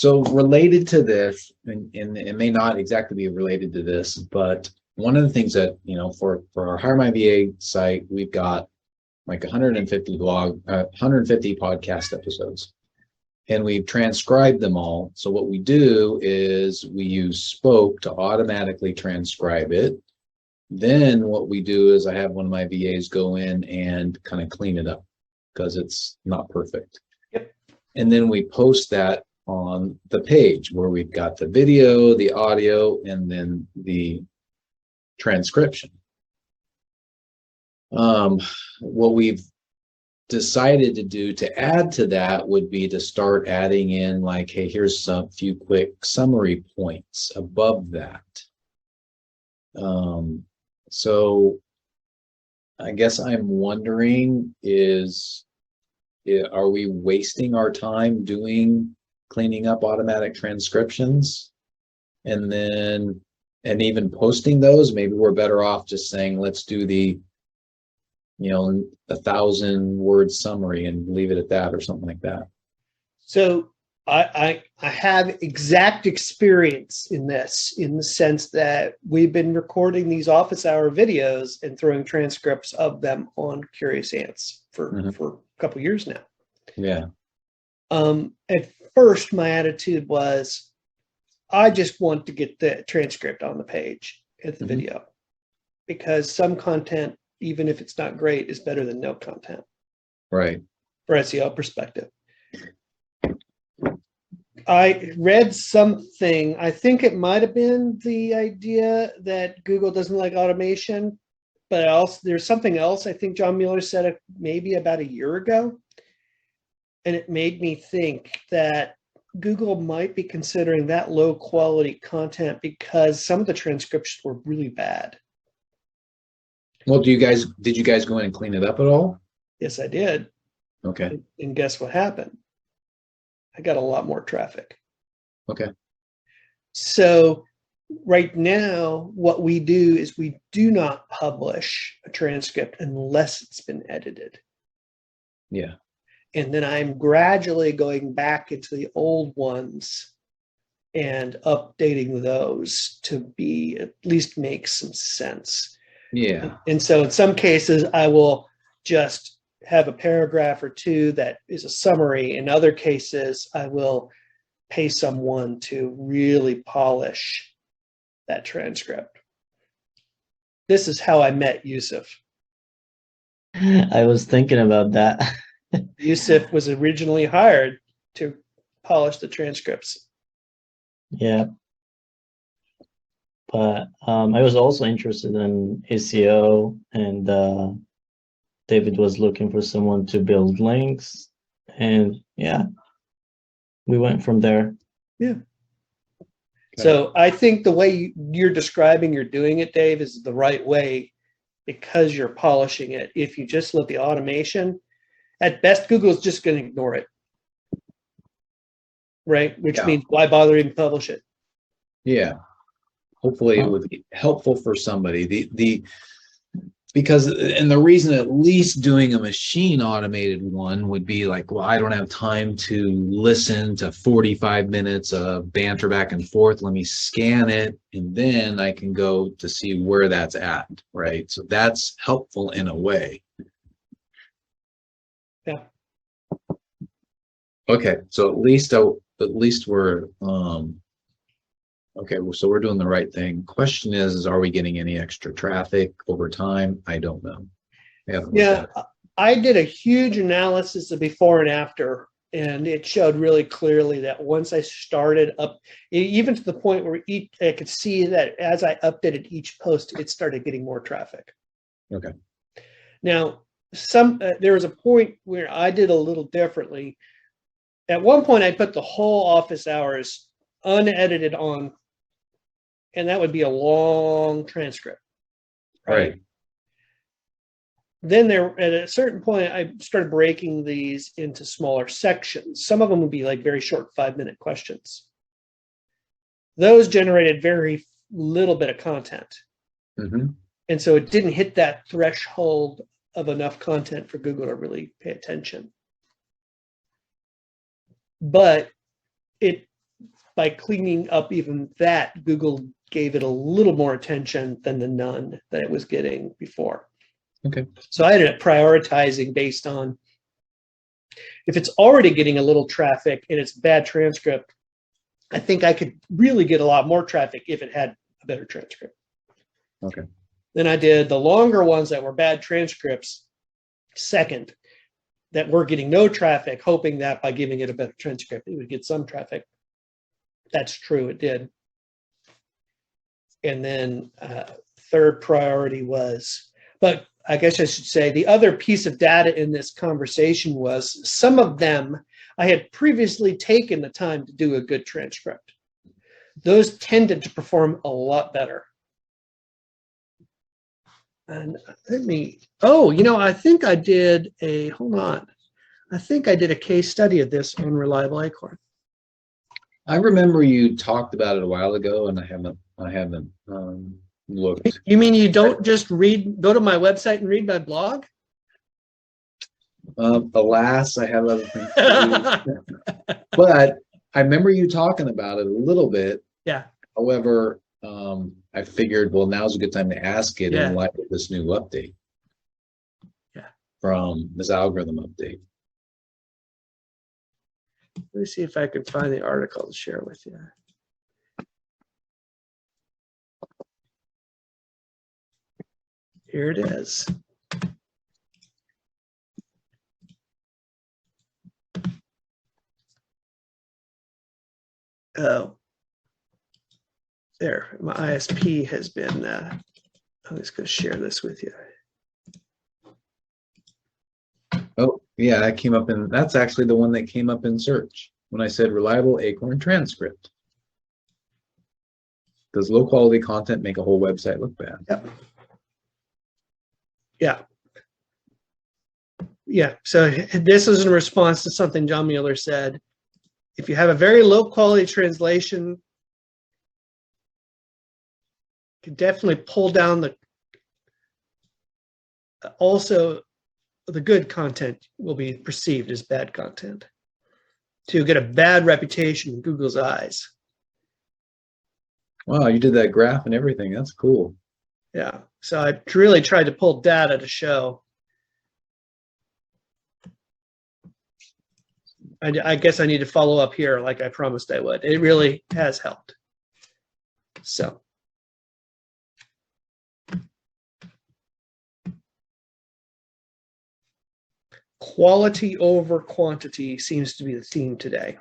So related to this, and it may not exactly be related to this, but one of the things that, for our Hire My VA site, we've got like 150 podcast episodes, and we've transcribed them all. So what we do is we use Spoke to automatically transcribe it. Then what we do is I have one of my VAs go in and kind of clean it up because it's not perfect. Yep. And then we post that on the page where we've got the video, the audio, and then the transcription. What we've decided to do to add to that would be to start adding in like, hey, here's some few quick summary points above that. So I guess I'm wondering are we wasting our time cleaning up automatic transcriptions and even posting those? Maybe we're better off just saying, let's do the 1,000-word summary and leave it at that or something like that. So I have exact experience in this, in the sense that we've been recording these office hour videos and throwing transcripts of them on Curious Ants for a couple years now. Yeah. At first, my attitude was, I just want to get the transcript on the page at the video, because some content, even if it's not great, is better than no content. Right. For SEO perspective. I read something, I think it might have been the idea that Google doesn't like automation, but also there's something else I think John Mueller said it maybe about a year ago. And it made me think that Google might be considering that low quality content because some of the transcriptions were really bad. Well, did you guys go in and clean it up at all? Yes, I did. Okay. And guess what happened? I got a lot more traffic. Okay. So right now, what we do is we do not publish a transcript unless it's been edited. Yeah. And then I'm gradually going back into the old ones and updating those to be at least make some sense. Yeah. And so in some cases, I will just have a paragraph or two that is a summary. In other cases, I will pay someone to really polish that transcript. This is how I met Yusuf. I was thinking about that. Yusuf was originally hired to polish the transcripts. Yeah. But I was also interested in SEO, and David was looking for someone to build links, and yeah, we went from there. Yeah. Okay. So I think the way you're describing you're doing it, Dave, is the right way because you're polishing it. If you just let the automation, at best, Google is just going to ignore it, right? Which means why bother even publish it? Yeah. Hopefully it would be helpful for somebody. Because the reason at least doing a machine automated one would be like, well, I don't have time to listen to 45 minutes of banter back and forth. Let me scan it, and then I can go to see where that's at, right? So that's helpful in a way. Yeah. Okay, so at least we're okay, so we're doing the right thing. Question is are we getting any extra traffic over time? I don't know. Yeah, I did a huge analysis of before and after, and it showed really clearly that once I started up, even to the point where I could see that as I updated each post, it started getting more traffic. Okay. Now, there was a point where I did a little differently. At one point, I put the whole office hours unedited on, and that would be a long transcript. Right. Then at a certain point, I started breaking these into smaller sections. Some of them would be like very short 5-minute questions. Those generated very little bit of content. Mm-hmm. And so it didn't hit that threshold of enough content for Google to really pay attention. But it by cleaning up even that, Google gave it a little more attention than the none that it was getting before. Okay. So I ended up prioritizing based on if it's already getting a little traffic and it's bad transcript, I think I could really get a lot more traffic if it had a better transcript. Okay. Then I did the longer ones that were bad transcripts second, that were getting no traffic, hoping that by giving it a better transcript, it would get some traffic. That's true, it did. And then third priority was, but I guess I should say the other piece of data in this conversation was some of them I had previously taken the time to do a good transcript. Those tended to perform a lot better. And let me, oh, you know, I think I did a, hold on. I think I did a case study of this on Reliable Acorn. I remember you talked about it a while ago, and I haven't looked. You mean you don't just read, go to my website and read my blog? Alas, I have other things to do. But I remember you talking about it a little bit. Yeah. However, I figured, well, now's a good time to ask it Yeah. in light of this new update. Yeah. From this algorithm update. Let me see if I can find the article to share with you. Here it is. Oh, there, my ISP has been, I'm just going to share this with you. Oh, yeah, that came up in, that's actually the one that came up in search when I said reliable Acorn transcript. Does low quality content make a whole website look bad? Yep. Yeah. Yeah. So this is in response to something John Mueller said. If you have a very low quality translation, you can definitely pull down the, also the good content will be perceived as bad content. So you get a bad reputation in Google's eyes. Wow, you did that graph and everything. That's cool. Yeah. So I really tried to pull data to show. I guess I need to follow up here like I promised I would. It really has helped. So. Quality over quantity seems to be the theme today.